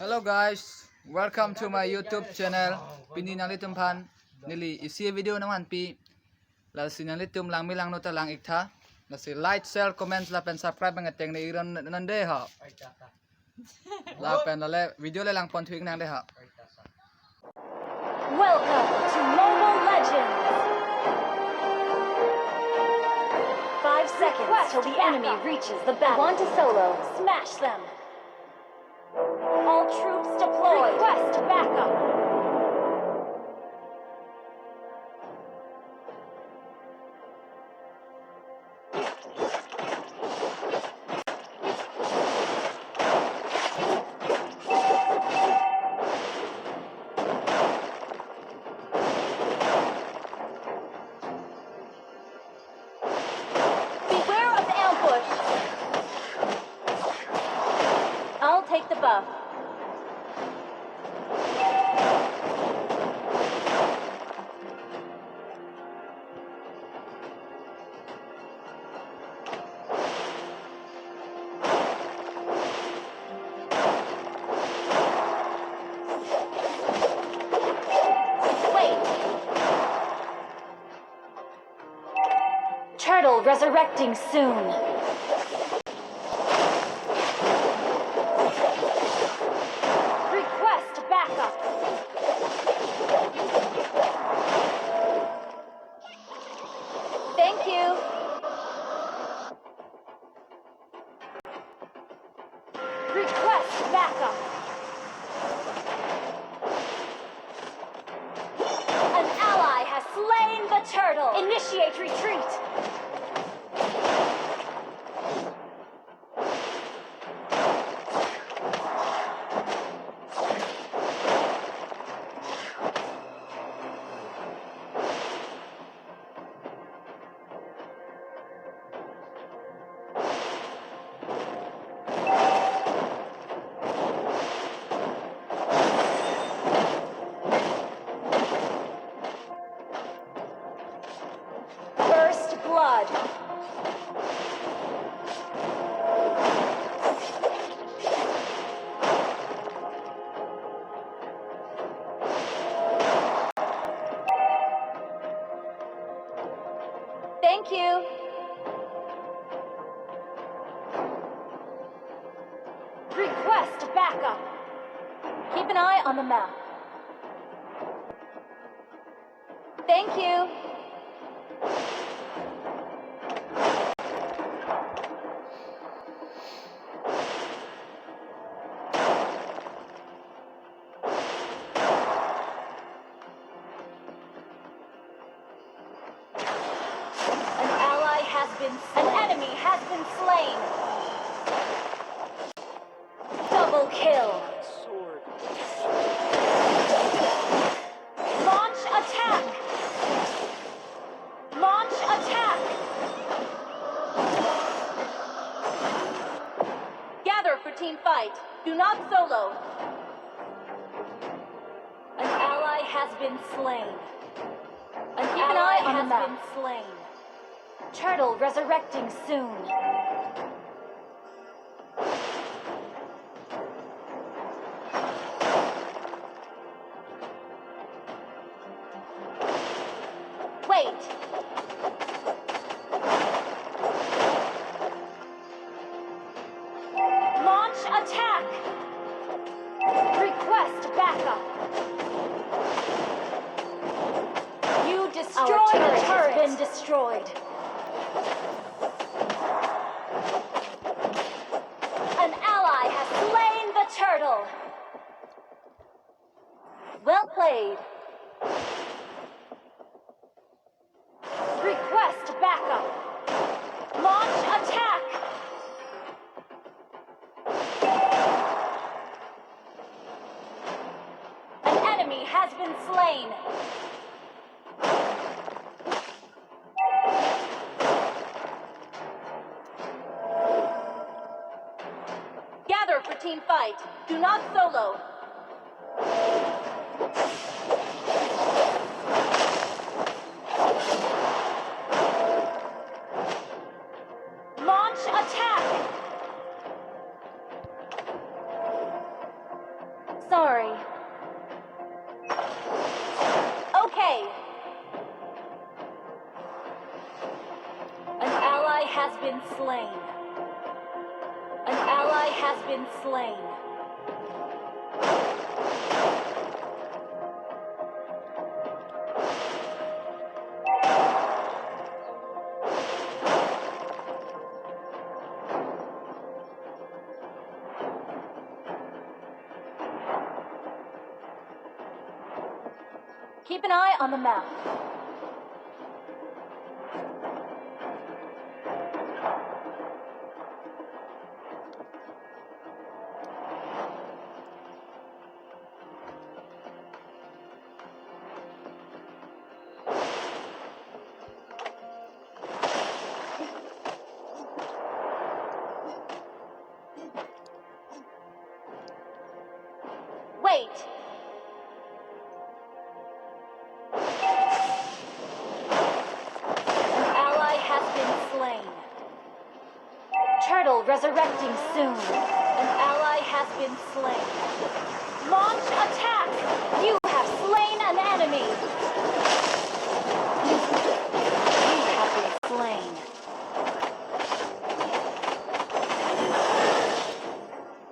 Hello guys, welcome to my YouTube channel. Pini nang litum pan nili isi video naman pi la sinang litum lang milang nota lang ikta. La si like, share, comment la pen subscribe ang ateng ni iron nande ha. La pen la video le lang pon thuing nang de ha. Welcome to Mobile Legends. 5 seconds till the enemy reaches the battle. Want to solo? Smash them. All troops deployed. Request backup. Beware of ambush. I'll take the buff. Turtle resurrecting soon. Request backup. Thank you. Request backup. An ally has slain the turtle. Initiate retreat. First blood. Thank you. Request backup. Keep an eye on the map. Thank you. An enemy has been slain. Double kill. Launch attack. Launch attack. Gather for team fight. Do not solo. An ally has been slain. Keep an eye on the map. Been slain. Turtle resurrecting soon. Wait. Launch attack. Request backup. You destroyed the turret. Has been destroyed. An ally has slain the turtle. Well played. Request backup. Launch attack. An enemy has been slain. Gather for team fight. Do not solo. Launch attack. Sorry. Okay. An ally has been slain. An ally has been slain. Keep an eye on the map. Wait. An ally has been slain. Turtle resurrecting soon. An ally has been slain. Launch attack! You have slain an enemy. You have been slain.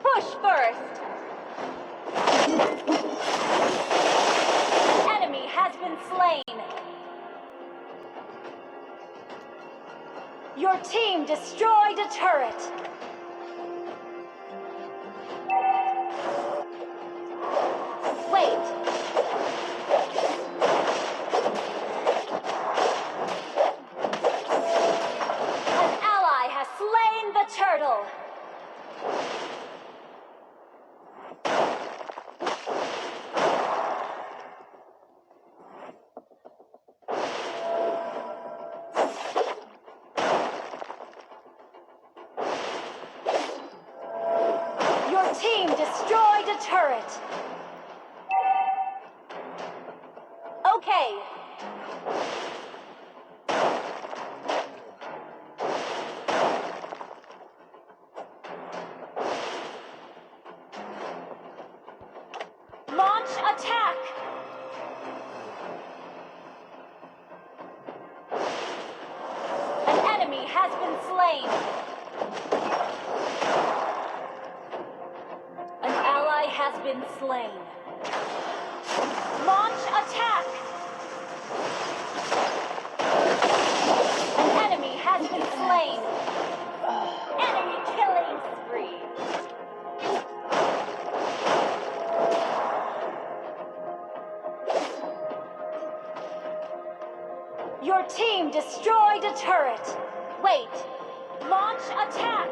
Push first! An enemy has been slain. Your team destroyed a turret. Wait. An ally has slain the turtle. Your team destroyed a turret. Okay. Launch attack! An enemy has been slain. An ally has been slain. Launch attack! An enemy has been slain. Enemy killing spree. Your team destroyed a turret. Wait. Launch attack.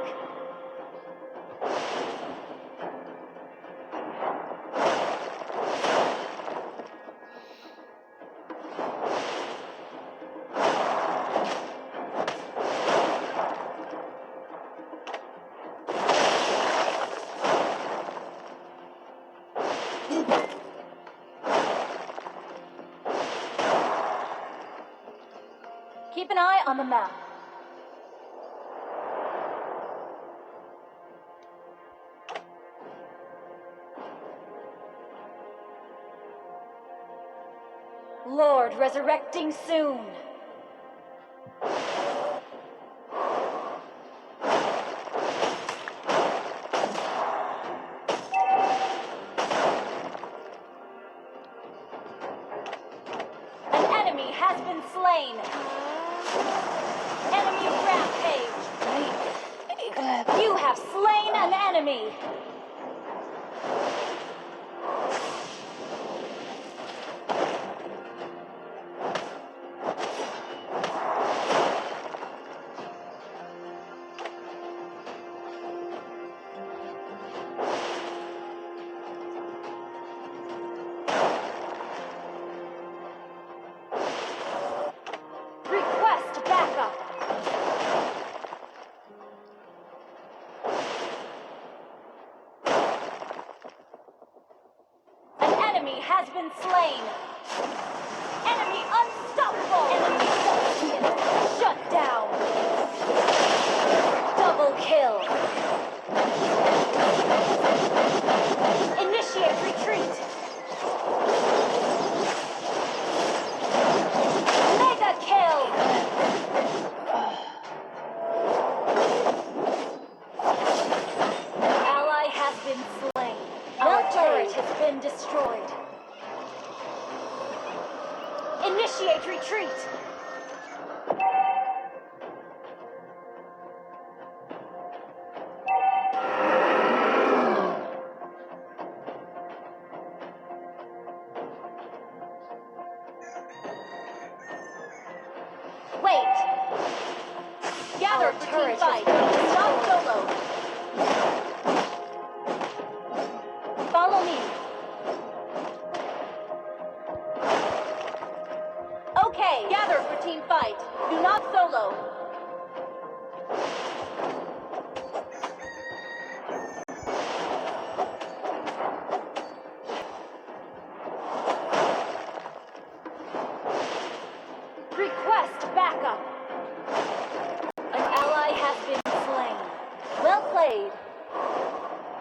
Keep an eye on the map. Lord resurrecting soon. An enemy has been slain. Enemy rampage. You have slain an enemy. Request backup. An enemy has been slain. Enemy unstoppable. Enemy shut down. Double kill. Initiate retreat. has been destroyed. Initiate retreat. Wait. Gather for team fight. Not solo. Follow me. Okay. Gather for team fight. Do not solo. Request backup. An ally has been slain. Well played.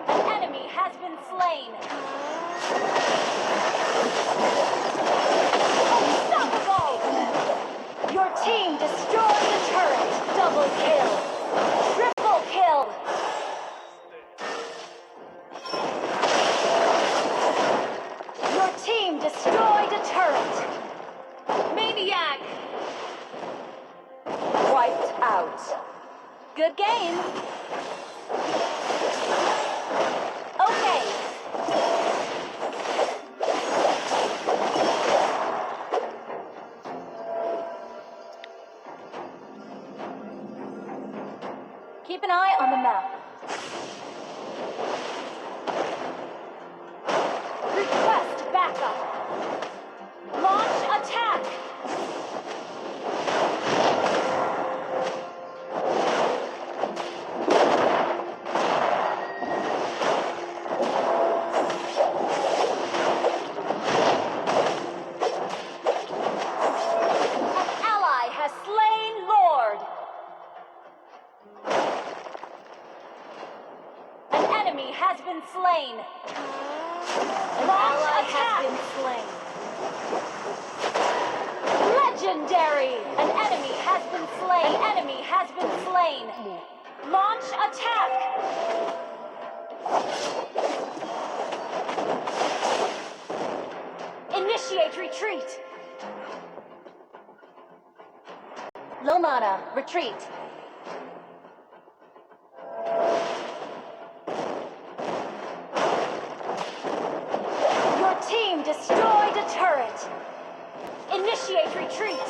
An enemy has been slain. Unstoppable! Your team destroyed the turret. Double kill. Triple kill. Your team destroyed a turret. Maniac. Wiped out. Good game. Okay. Keep an eye on the map. Request backup. Launch attack. Has been slain. An ally has been slain. Legendary! An enemy has been slain. An enemy has been slain. Launch attack! Initiate retreat. Low mana, retreat. Team destroyed a turret. Initiate retreat.